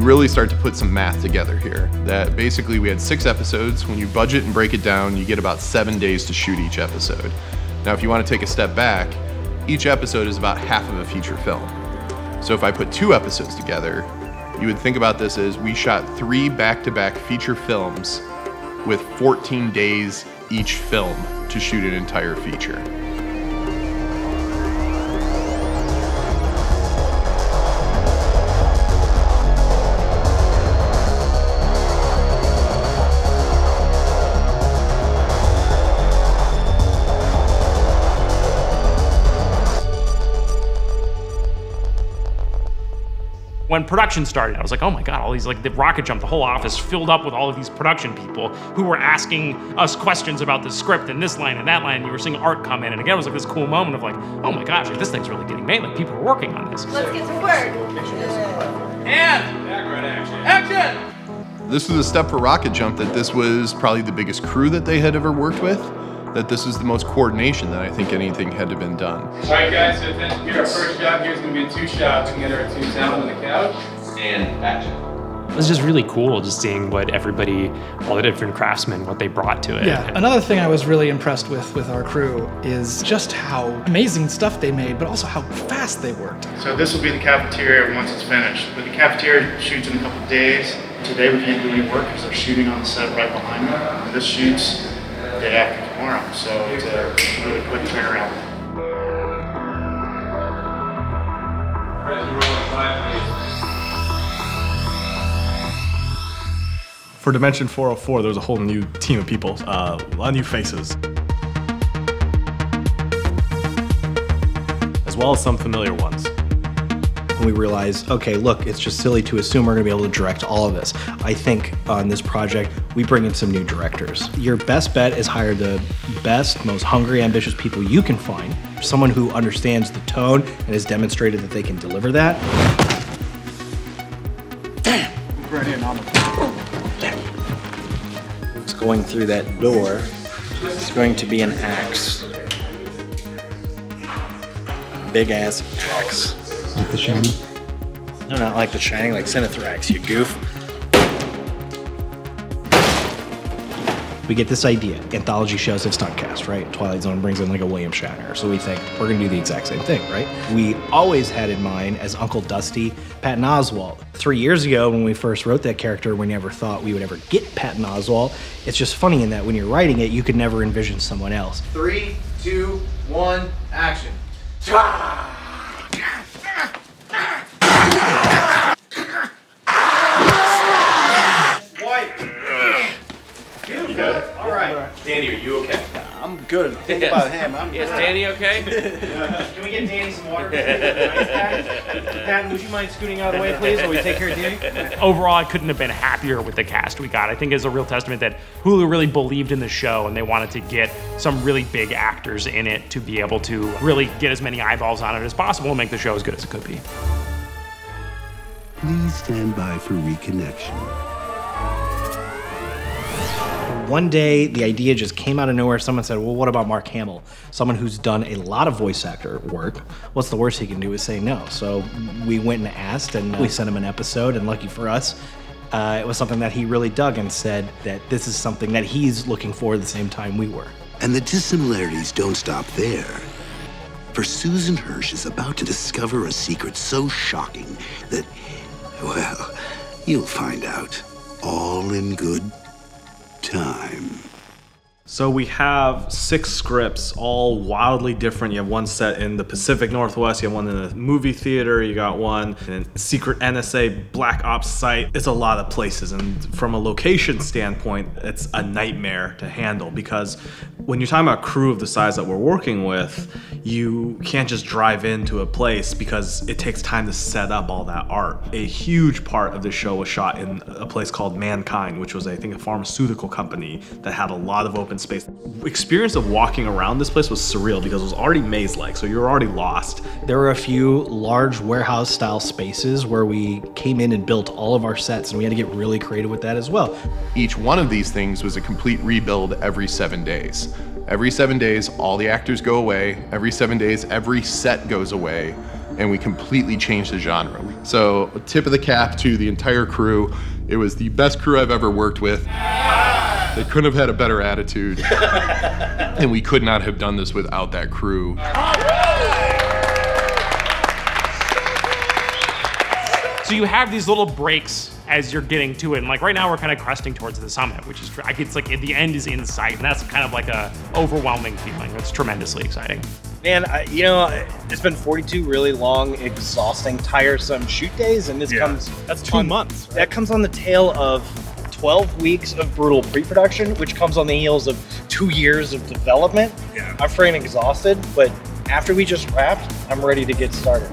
really start to put some math together here. That basically we had 6 episodes. When you budget and break it down, you get about 7 days to shoot each episode. Now, if you want to take a step back, each episode is about half of a feature film. So if I put 2 episodes together, you would think about this as we shot 3 back-to-back feature films with 14 days each film to shoot an entire feature. When production started, I was like, oh my God, all these, like the RocketJump, the whole office filled up with all of these production people who were asking us questions about the script and this line and that line, and you were seeing art come in, and again, it was like this cool moment of like, oh my gosh, like, this thing's really getting made, like people are working on this. Let's get to work. And background action. This was a step for RocketJump that this was probably the biggest crew that they had ever worked with, that this is the most coordination that I think anything had to been done. All right, guys, so attention here. Our first shot here is going to be a 2 shot. We can get our 2 down on the couch. And action. It was just really cool just seeing what everybody, all the different craftsmen, what they brought to it. Yeah, another thing I was really impressed with our crew is just how amazing stuff they made, but also how fast they worked. So this will be the cafeteria once it's finished. But the cafeteria shoots in a couple of days. Today we can't do any work because they're shooting on the set right behind me. And this shoots the day after tomorrow, so it's a really quick turnaround. For Dimension 404, there was a whole new team of people, a lot of new faces. As well as some familiar ones. We realized, okay, look, it's just silly to assume we're gonna be able to direct all of this. I think on this project, we bring in some new directors. Your best bet is hire the best, most hungry, ambitious people you can find. Someone who understands the tone and has demonstrated that they can deliver that. It's going through that door. It's going to be an axe. Big ass axe. Like the Shining? No, not like the Shining, like Cinethrax, you goof. We get this idea. Anthology shows have stunt cast, right? Twilight Zone brings in like a William Shatner. So we think, we're gonna do the exact same thing, right? We always had in mind as Uncle Dusty, Patton Oswalt. 3 years ago when we first wrote that character, we never thought we would ever get Patton Oswalt. It's just funny in that when you're writing it, you could never envision someone else. 3, 2, 1, action. All right. Danny, are you okay? I'm good. Think about him. Is Danny okay? Can we get Danny some water? Patton, would you mind scooting out of the way, please, while we take care of Danny? Overall, I couldn't have been happier with the cast we got. I think it's a real testament that Hulu really believed in the show and they wanted to get some really big actors in it to be able to really get as many eyeballs on it as possible and make the show as good as it could be. Please stand by for reconnection. One day, the idea just came out of nowhere. Someone said, well, what about Mark Hamill? Someone who's done a lot of voice actor work. What's the worst he can do is say no. So we went and asked, and we sent him an episode, and lucky for us, it was something that he really dug and said that this is something that he's looking for at the same time we were. And the dissimilarities don't stop there. For Susan Hirsch is about to discover a secret so shocking that, well, you'll find out. All in good time. So we have 6 scripts, all wildly different. You have one set in the Pacific Northwest, you have one in a movie theater, you got one in a secret NSA black ops site. It's a lot of places, and from a location standpoint, it's a nightmare to handle because when you're talking about a crew of the size that we're working with, you can't just drive into a place because it takes time to set up all that art. A huge part of the show was shot in a place called Mankind, which was, I think, a pharmaceutical company that had a lot of open space. Experience of walking around this place was surreal because it was already maze-like, so you're already lost. There were a few large warehouse-style spaces where we came in and built all of our sets, and we had to get really creative with that as well. Each one of these things was a complete rebuild every 7 days. Every 7 days, all the actors go away. Every 7 days, every set goes away. and we completely changed the genre. So, a tip of the cap to the entire crew. It was the best crew I've ever worked with. They couldn't have had a better attitude, and we could not have done this without that crew. So you have these little breaks as you're getting to it, and like right now we're kind of cresting towards the summit, which is it's like the end is in sight, and that's kind of like a overwhelming feeling. It's tremendously exciting. Man, you know, it's been 42 really long, exhausting, tiresome shoot days, and this comes. That's 2 months. Right? That comes on the tail of 12 weeks of brutal pre-production, which comes on the heels of 2 years of development. Yeah. I'm freaking exhausted, but after we just wrapped, I'm ready to get started.